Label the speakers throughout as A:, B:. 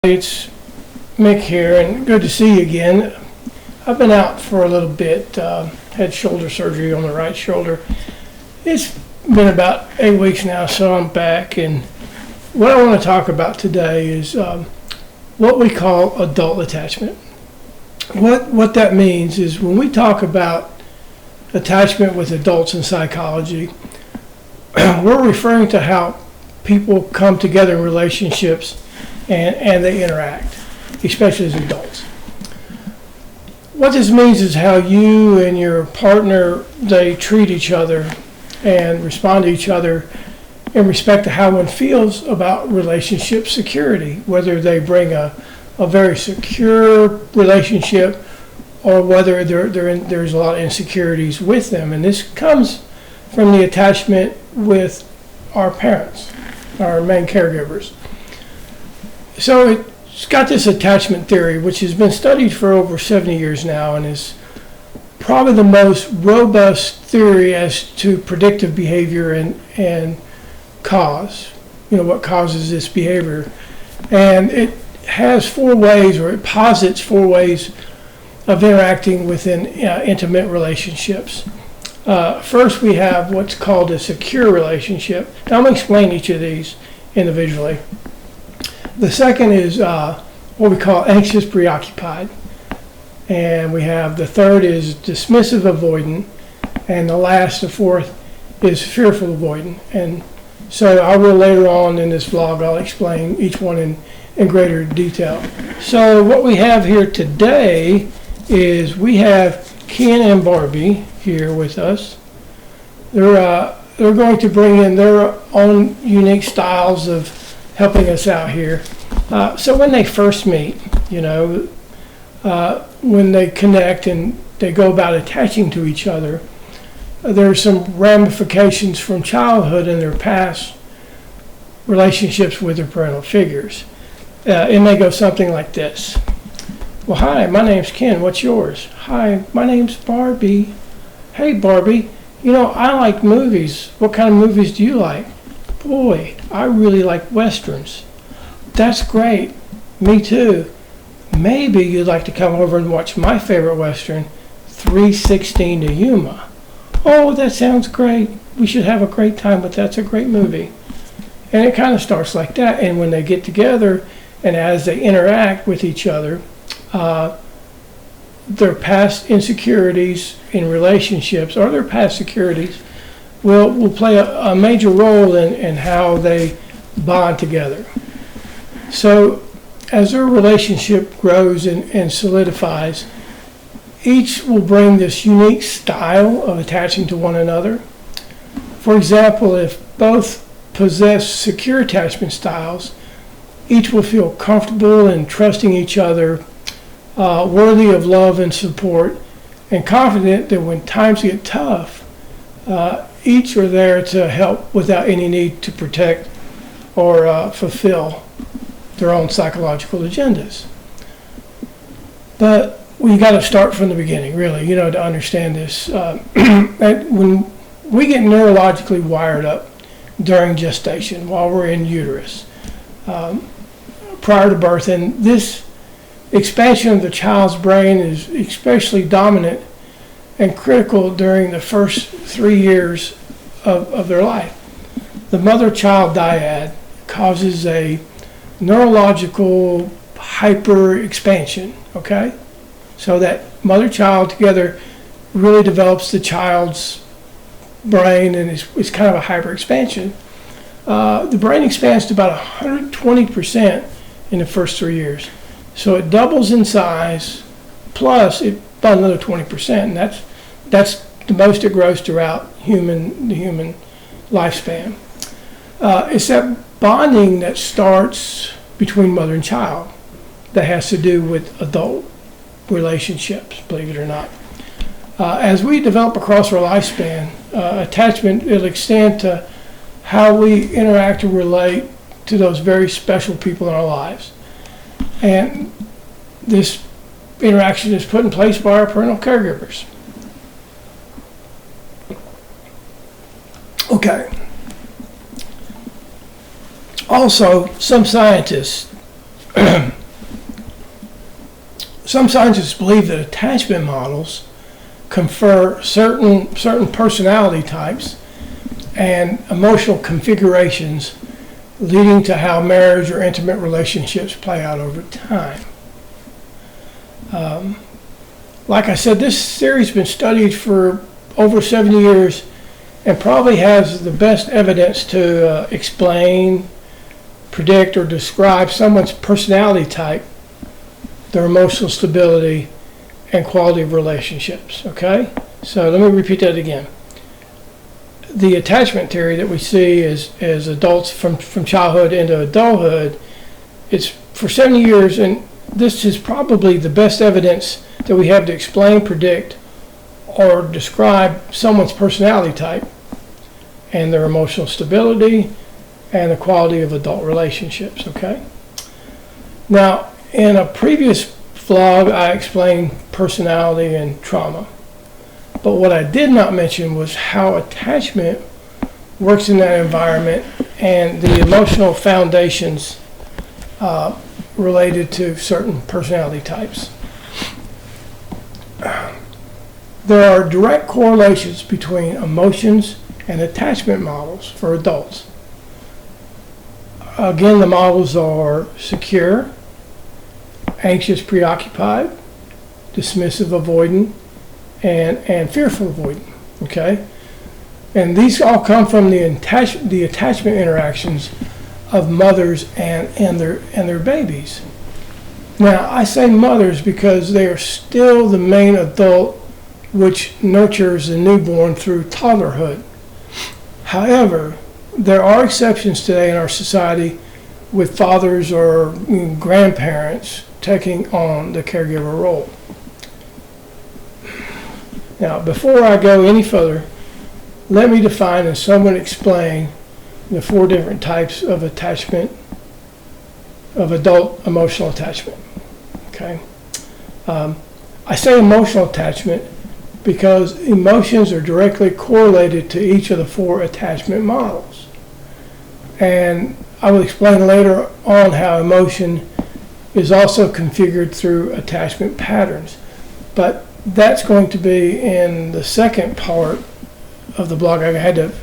A: It's Mick here, and good to see you again. I've been out for a little bit, had shoulder surgery on the right shoulder. It's been about 8 weeks now, so I'm back, and what I want to talk about today is what we call adult attachment. What that means is when we talk about attachment with adults in psychology, we're referring to how people come together in relationships and they interact, especially as adults. What this means is how you and your partner, they treat each other and respond to each other in respect to how one feels about relationship security, whether they bring a very secure relationship or whether there's a lot of insecurities with them. And this comes from the attachment with our parents, our main caregivers. So it's got this attachment theory, which has been studied for over 70 years now and is probably the most robust theory as to predictive behavior and cause, what causes this behavior. And it has four ways, or it posits four ways of interacting within intimate relationships. First, we have what's called a secure relationship. Now, I'm going to explain each of these individually. The second is what we call anxious preoccupied. And we have the third is dismissive avoidant. And the fourth, is fearful avoidant. And so I will later on in this vlog, I'll explain each one in greater detail. So what we have here today is we have Ken and Barbie here with us. They're going to bring in their own unique styles of helping us out here. So when they first meet, when they connect and they go about attaching to each other, there are some ramifications from childhood and their past relationships with their parental figures. It may go something like this. Well, hi, my name's Ken. What's yours? Hi, my name's Barbie. Hey, Barbie, I like movies. What kind of movies do you like? Boy, I really like Westerns. That's great. Me too. Maybe you'd like to come over and watch my favorite Western, 3:16 to Yuma. Oh, that sounds great. We should have a great time, but that's a great movie. And it kind of starts like that. And when they get together and as they interact with each other, their past insecurities in relationships or their past securities will play a major role in how they bond together. So as their relationship grows and solidifies, each will bring this unique style of attaching to one another. For example, if both possess secure attachment styles, each will feel comfortable in trusting each other, worthy of love and support, and confident that when times get tough, each are there to help without any need to protect or fulfill their own psychological agendas. But we got to start from the beginning, really, to understand this. When we get neurologically wired up during gestation, while we're in uterus, prior to birth, and this expansion of the child's brain is especially dominant and critical during the first 3 years of their life. The mother-child dyad causes a neurological hyper expansion, okay? So that mother-child together really develops the child's brain, and it's kind of a hyper expansion. The brain expands to about 120% in the first 3 years. So it doubles in size, plus about another 20%, and that's the most it grows throughout the human lifespan. It's that bonding that starts between mother and child that has to do with adult relationships, believe it or not. As we develop across our lifespan, attachment will extend to how we interact and relate to those very special people in our lives. And this interaction is put in place by our parental caregivers. Okay. Also, some scientists Some scientists believe that attachment models confer certain personality types and emotional configurations, leading to how marriage or intimate relationships play out over time. Like I said, this series has been studied for over 70 years and probably has the best evidence to explain, predict, or describe someone's personality type, their emotional stability, and quality of relationships. Okay? So let me repeat that again. The attachment theory that we see as adults from childhood into adulthood, it's for 70 years, and this is probably the best evidence that we have to explain, predict, or describe someone's personality type and their emotional stability and the quality of adult relationships. Okay? Now, in a previous vlog, I explained personality and trauma. But what I did not mention was how attachment works in that environment and the emotional foundations related to certain personality types. There are direct correlations between emotions and attachment models for adults. Again, the models are secure, anxious, preoccupied, dismissive, avoidant, and fearful avoidant. Okay? And these all come from the attachment interactions of mothers and their babies. Now, I say mothers because they are still the main adult which nurtures the newborn through toddlerhood. However, there are exceptions today in our society with fathers or grandparents taking on the caregiver role. Now, before I go any further, let me define and somewhat explain the 4 different types of attachment, of adult emotional attachment. Okay? I say emotional attachment because emotions are directly correlated to each of the 4 attachment models. And I will explain later on how emotion is also configured through attachment patterns. But that's going to be in the second part of the blog. I had to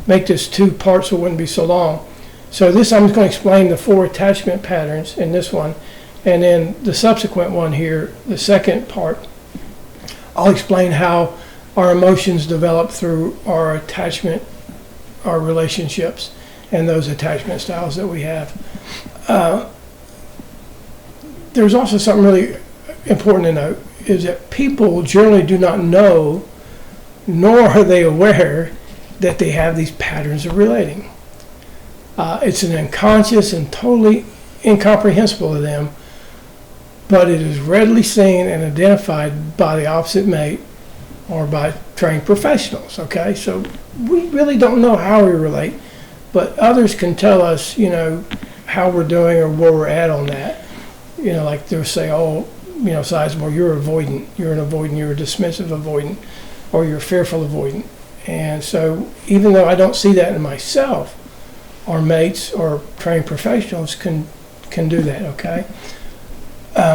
A: make this 2 parts so it wouldn't be so long. So this, I'm just going to explain the 4 attachment patterns in this one. And then the subsequent one here, the second part, I'll explain how our emotions develop through our attachment, our relationships, and those attachment styles that we have. There's also something really important to note, is that people generally do not know, nor are they aware, that they have these patterns of relating. It's an unconscious and totally incomprehensible to them, but it is readily seen and identified by the opposite mate or by trained professionals. Okay, so we really don't know how we relate, but others can tell us, how we're doing or where we're at on that. Like they'll say, oh, Sizemore, you're avoidant, you're an avoidant, you're a dismissive avoidant, or you're fearful avoidant. And so even though I don't see that in myself, our mates or trained professionals can do that. Okay.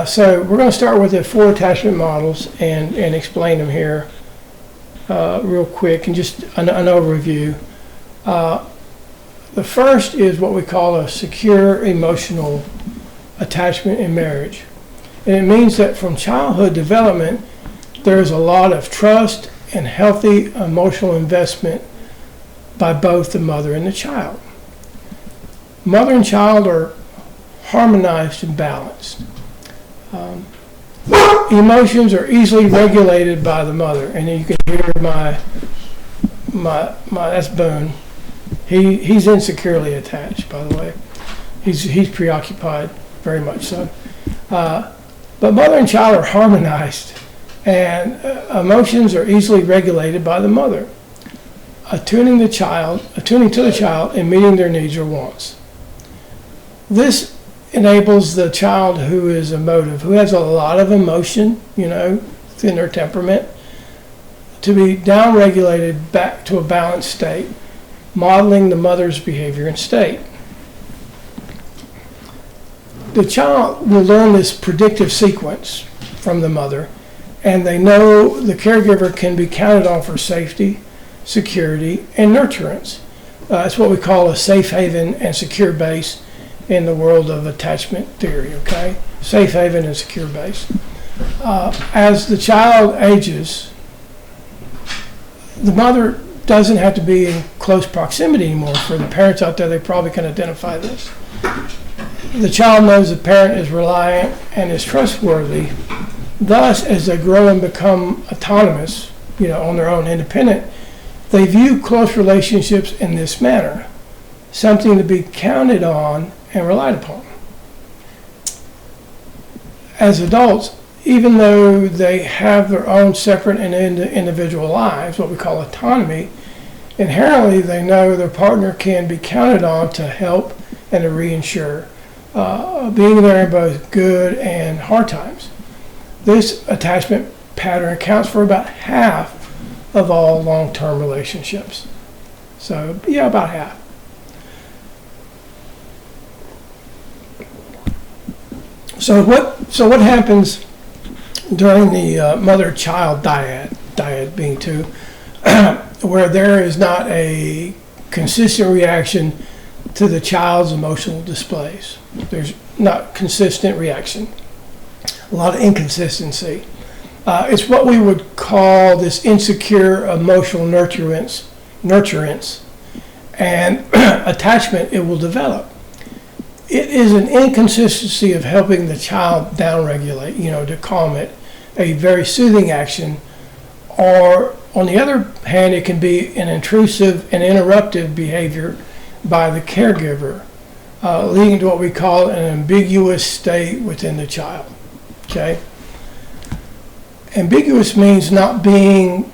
A: So we're going to start with the 4 attachment models and explain them here real quick and just an overview. The first is what we call a secure emotional attachment in marriage. And it means that from childhood development, there's a lot of trust and healthy emotional investment by both the mother and the child. Mother and child are harmonized and balanced. Emotions are easily regulated by the mother, and you can hear my that's Boone. He's insecurely attached, by the way. He's preoccupied, very much so. But mother and child are harmonized, and emotions are easily regulated by the mother, attuning to the child and meeting their needs or wants. This enables the child who is emotive, who has a lot of emotion, within their temperament, to be downregulated back to a balanced state, modeling the mother's behavior and state. the child will learn this predictive sequence from the mother, and they know the caregiver can be counted on for safety, security, and nurturance. It's what we call a safe haven and secure base in the world of attachment theory, okay? Safe haven and secure base. As the child ages, the mother doesn't have to be in close proximity anymore. For the parents out there, they probably can identify this. The child knows the parent is reliant and is trustworthy. Thus, as they grow and become autonomous, on their own, independent, they view close relationships in this manner, something to be counted on and relied upon. As adults, even though they have their own separate and individual lives, what we call autonomy, inherently they know their partner can be counted on to help and to reinsure, being there in both good and hard times. This attachment pattern accounts for about half of all long-term relationships. So, about half. So what happens during the mother-child dyad being two, where there is not a consistent reaction to the child's emotional displays? There's not consistent reaction, a lot of inconsistency. It's what we would call this insecure emotional nurturance, and attachment it will develop. It is an inconsistency of helping the child downregulate, to calm it, a very soothing action, or on the other hand, it can be an intrusive and interruptive behavior by the caregiver, leading to what we call an ambiguous state within the child. Okay? Ambiguous means not being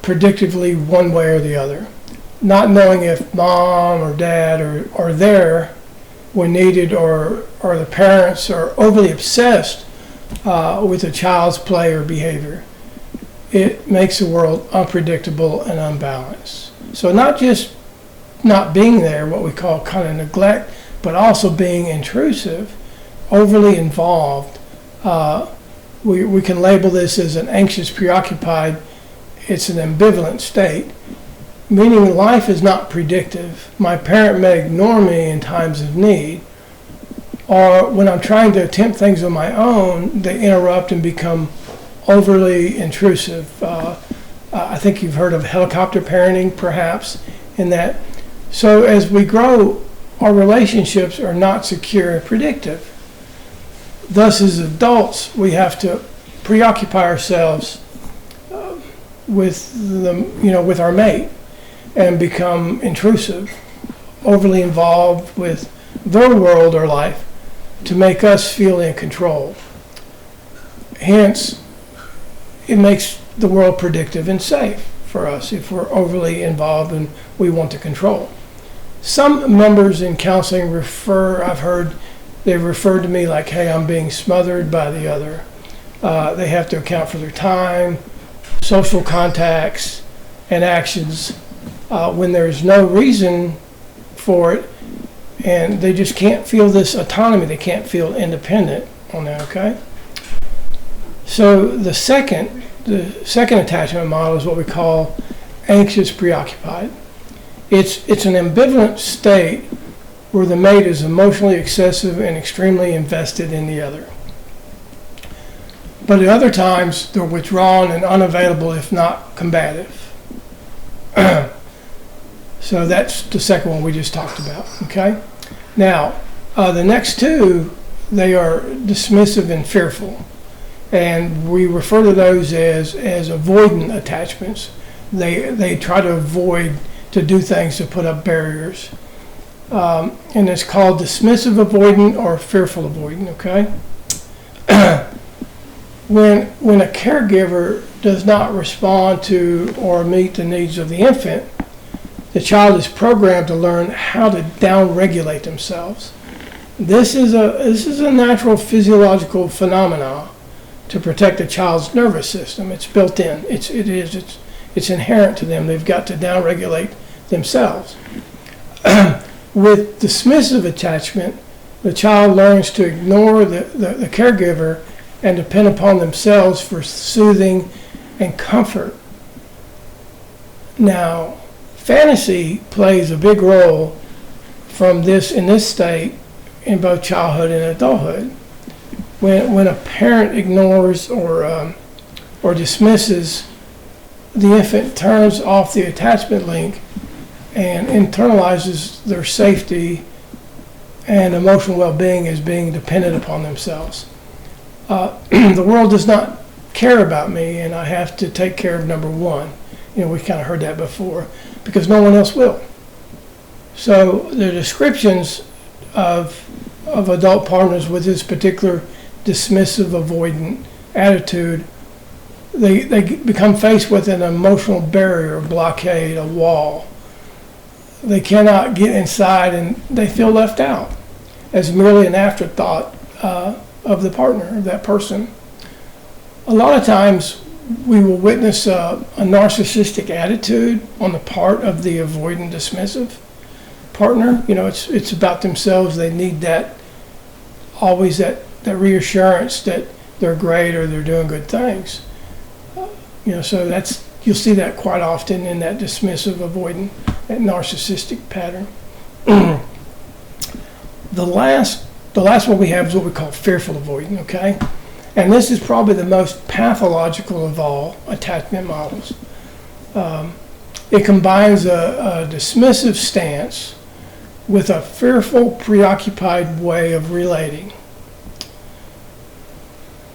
A: predictively one way or the other, not knowing if mom or dad are there when needed, or the parents are overly obsessed with the child's play or behavior. It makes the world unpredictable and unbalanced. So not just not being there, what we call kind of neglect, but also being intrusive, overly involved. We can label this as an anxious, preoccupied. It's an ambivalent state, meaning life is not predictive. My parent may ignore me in times of need, or when I'm trying to attempt things on my own, they interrupt and become overly intrusive. I think you've heard of helicopter parenting, perhaps, in that. So as we grow, our relationships are not secure and predictive. Thus, as adults, we have to preoccupy ourselves with with our mate, and become intrusive, overly involved with their world or life to make us feel in control. Hence, it makes the world predictive and safe for us if we're overly involved and we want to control. Some members in counseling I've heard, they've referred to me like, hey, I'm being smothered by the other. They have to account for their time, social contacts, and actions when there's no reason for it, and they just can't feel this autonomy. They can't feel independent on that, okay? So the second attachment model is what we call anxious preoccupied. It's an ambivalent state where the mate is emotionally excessive and extremely invested in the other. But at other times, they're withdrawn and unavailable, if not combative. So that's the second one we just talked about, okay? Now, the next two, they are dismissive and fearful. And we refer to those as avoidant attachments. They try to avoid, to do things to put up barriers. And it's called dismissive avoidant or fearful avoidant, okay? When a caregiver does not respond to or meet the needs of the infant, the child is programmed to learn how to downregulate themselves. This is a natural physiological phenomenon to protect the child's nervous system. It's built in. It's inherent to them. They've got to downregulate themselves. With dismissive attachment, The child learns to ignore the caregiver and depend upon themselves for soothing and comfort. Now, fantasy plays a big role in this state in both childhood and adulthood. When a parent ignores or dismisses, the infant turns off the attachment link and internalizes their safety and emotional well-being as being dependent upon themselves. The world does not care about me, and I have to take care of number one. We kind of heard that before, because no one else will. So the descriptions of adult partners with this particular dismissive, avoidant attitude, they become faced with an emotional barrier, a blockade, a wall. They cannot get inside, and they feel left out as merely an afterthought of the partner, of that person. A lot of times we will witness a narcissistic attitude on the part of the avoidant dismissive partner. It's about themselves. They need always that reassurance that they're great or they're doing good things. So you'll see that quite often in that dismissive, avoidant, that narcissistic pattern. The last one we have is what we call fearful avoidant, okay? And this is probably the most pathological of all attachment models. It combines a dismissive stance with a fearful, preoccupied way of relating.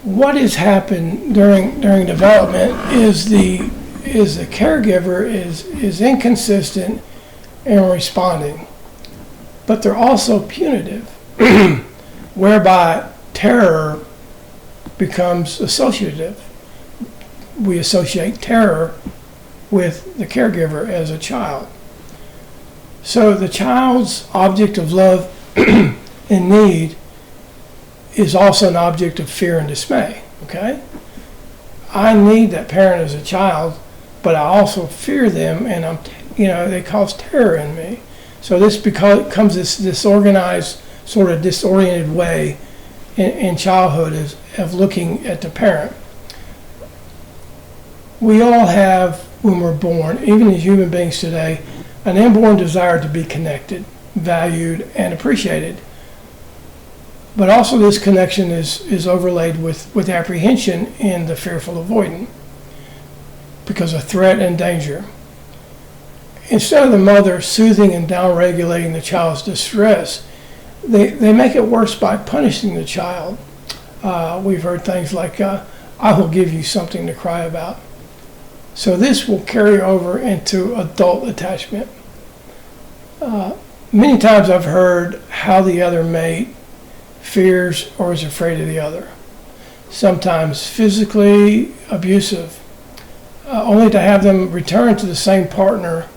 A: What has happened during development is the caregiver is inconsistent in responding, but they're also punitive, whereby terror becomes associative. We associate terror with the caregiver as a child. So the child's object of love and need is also an object of fear and dismay, okay? I need that parent as a child, but I also fear them, and they cause terror in me. So this becomes this disorganized, sort of disoriented way in childhood of looking at the parent. We all have, when we're born, even as human beings today, an inborn desire to be connected, valued, and appreciated. But also this connection is overlaid with apprehension in the fearful avoidant because of threat and danger. Instead of the mother soothing and downregulating the child's distress, they make it worse by punishing the child. We've heard things like, I will give you something to cry about. So this will carry over into adult attachment. Many times I've heard how the other mate fears or is afraid of the other. Sometimes physically abusive, only to have them return to the same partner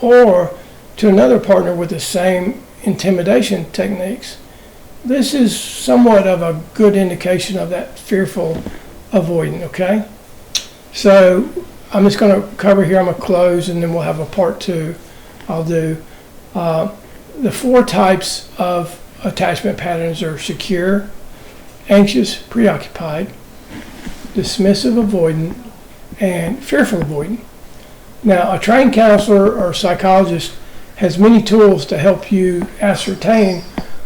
A: or to another partner with the same intimidation techniques. This is somewhat of a good indication of that fearful avoidant, okay? So I'm just going to cover here, I'm going to close, and then we'll have a part two. I'll do the 4 types of attachment patterns are secure, anxious, preoccupied, dismissive avoidant, and fearful avoidant. Now, a trained counselor or psychologist has many tools to help you ascertain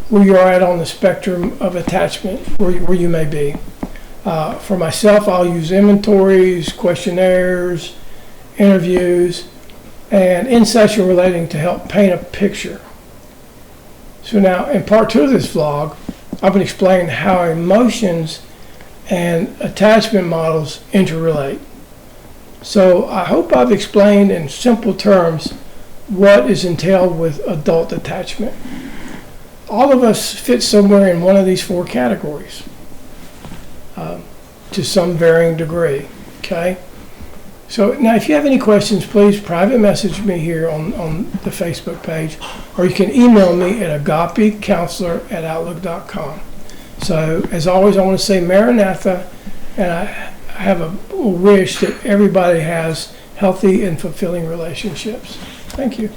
A: where you are at on the spectrum of attachment, where you may be. For myself, I'll use inventories, questionnaires, interviews, and in-session relating to help paint a picture. So now, in part 2 of this vlog, I'm going to explain how emotions and attachment models interrelate. So I hope I've explained in simple terms what is entailed with adult attachment. All of us fit somewhere in one of these 4 categories to some varying degree, okay? So now if you have any questions, please private message me here on the Facebook page, or you can email me at agapecounselor@outlook.com. So as always, I want to say Maranatha, and I have a wish that everybody has healthy and fulfilling relationships. Thank you.